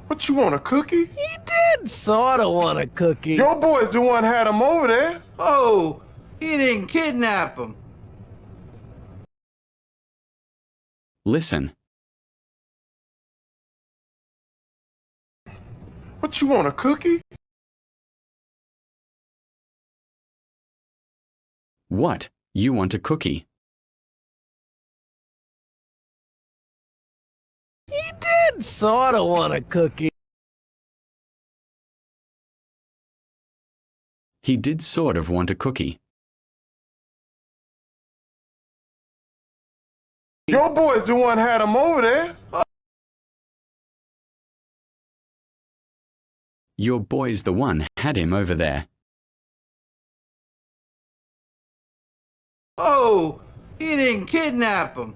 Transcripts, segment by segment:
What, you want, a cookie? He did sorta want a cookie. Your boy's the one had him over there. Oh, he didn't kidnap him. Listen. What, you want, a cookie? What? You want a cookie? He did sorta want a cookie. He did sort of want a cookie. Your boy's the one had him over there. Your boy's the one had him over there. Oh, he didn't kidnap him.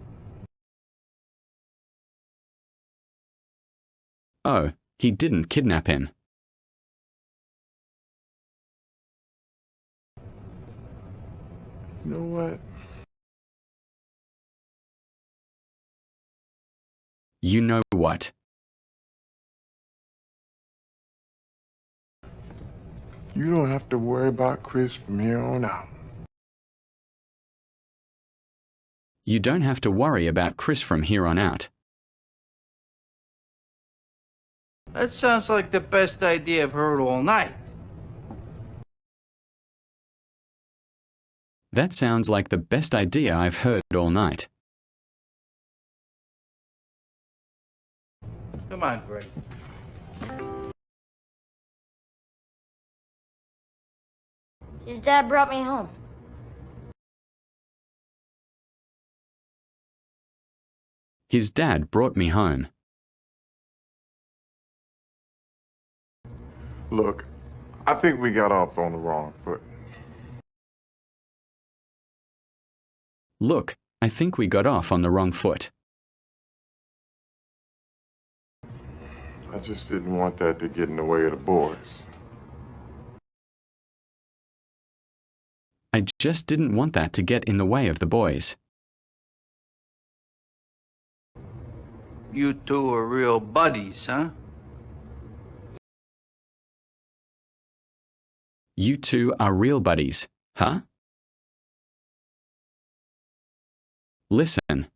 Oh, he didn't kidnap him. You know what? You know what? You don't have to worry about Chris from here on out. You don't have to worry about Chris from here on out. That sounds like the best idea I've heard all night. That sounds like the best idea I've heard all night. Come on, Greg. His dad brought me home. His dad brought me home. Look, I think we got off on the wrong foot. Look, I think we got off on the wrong foot. I just didn't want that to get in the way of the boys. I just didn't want that to get in the way of the boys. You two are real buddies, huh? You two are real buddies, huh? Listen.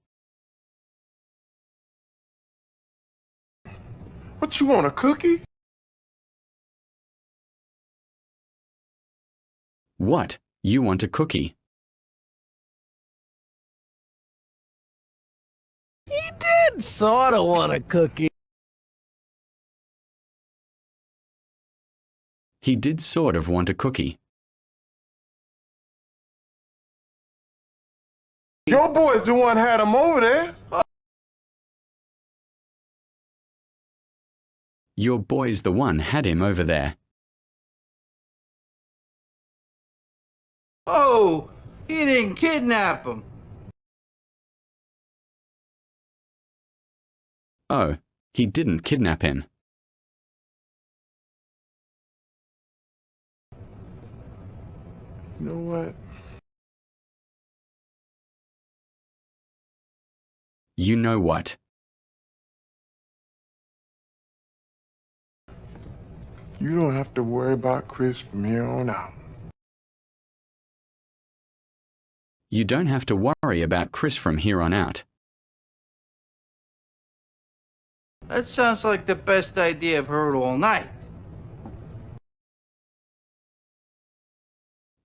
What, you want, a cookie? What? You want a cookie? He did sorta want a cookie. He did sort of want a cookie. Your boy's the one had him over there. Your boy's the one had him over there. Oh, he didn't kidnap him. Oh, he didn't kidnap him. You know what? You know what? You don't have to worry about Chris from here on out. You don't have to worry about Chris from here on out. That sounds like the best idea I've heard all night.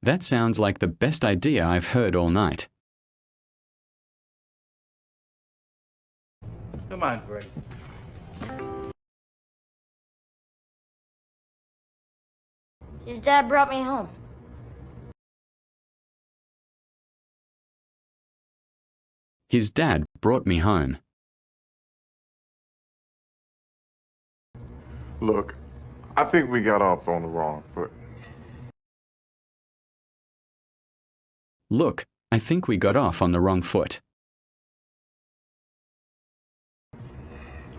That sounds like the best idea I've heard all night. Come on, Greg. His dad brought me home. His dad brought me home. Look, I think we got off on the wrong foot. Look, I think we got off on the wrong foot.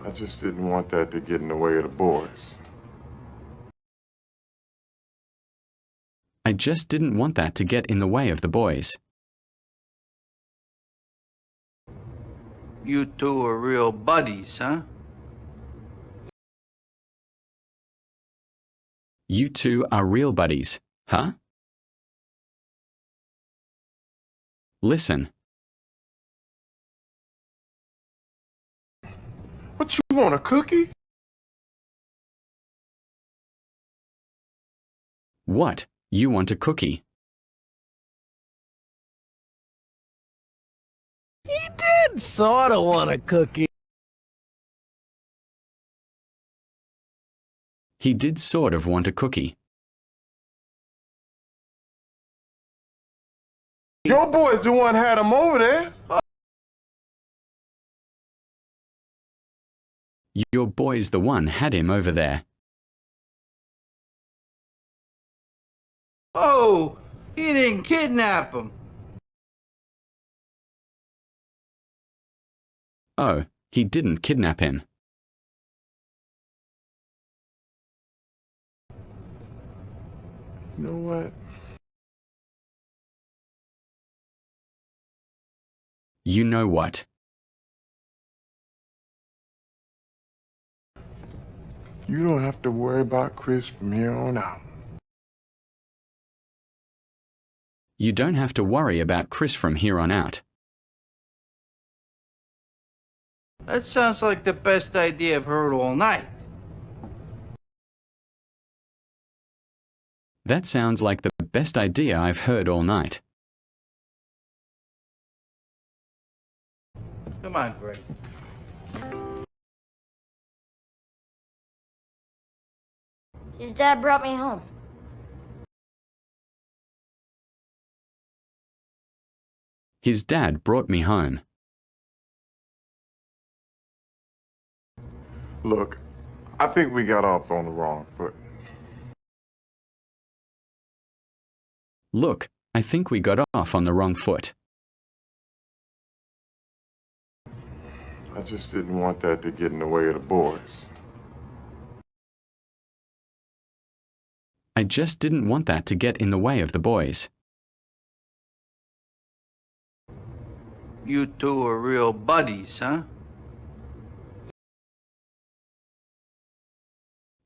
I just didn't want that to get in the way of the boys. I just didn't want that to get in the way of the boys. You two are real buddies, huh? You two are real buddies, huh? Listen. What, you want, a cookie? What? You want a cookie? He did sorta want a cookie. He did sort of want a cookie. Your boy's the one had him over there. Your boy's the one had him over there. Oh, he didn't kidnap him. Oh, he didn't kidnap him. You know what? You know what? You don't have to worry about Chris from here on out. You don't have to worry about Chris from here on out. That sounds like the best idea I've heard all night. That sounds like the best idea I've heard all night. Come on, Greg. His dad brought me home. His dad brought me home. Look, I think we got off on the wrong foot. Look, I think we got off on the wrong foot. I just didn't want that to get in the way of the boys. I just didn't want that to get in the way of the boys. You two are real buddies, huh?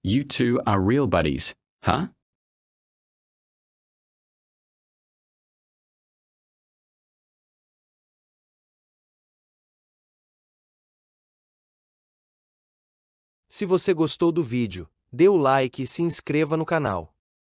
You two are real buddies, huh? Se você gostou do vídeo, dê o like e se inscreva no canal.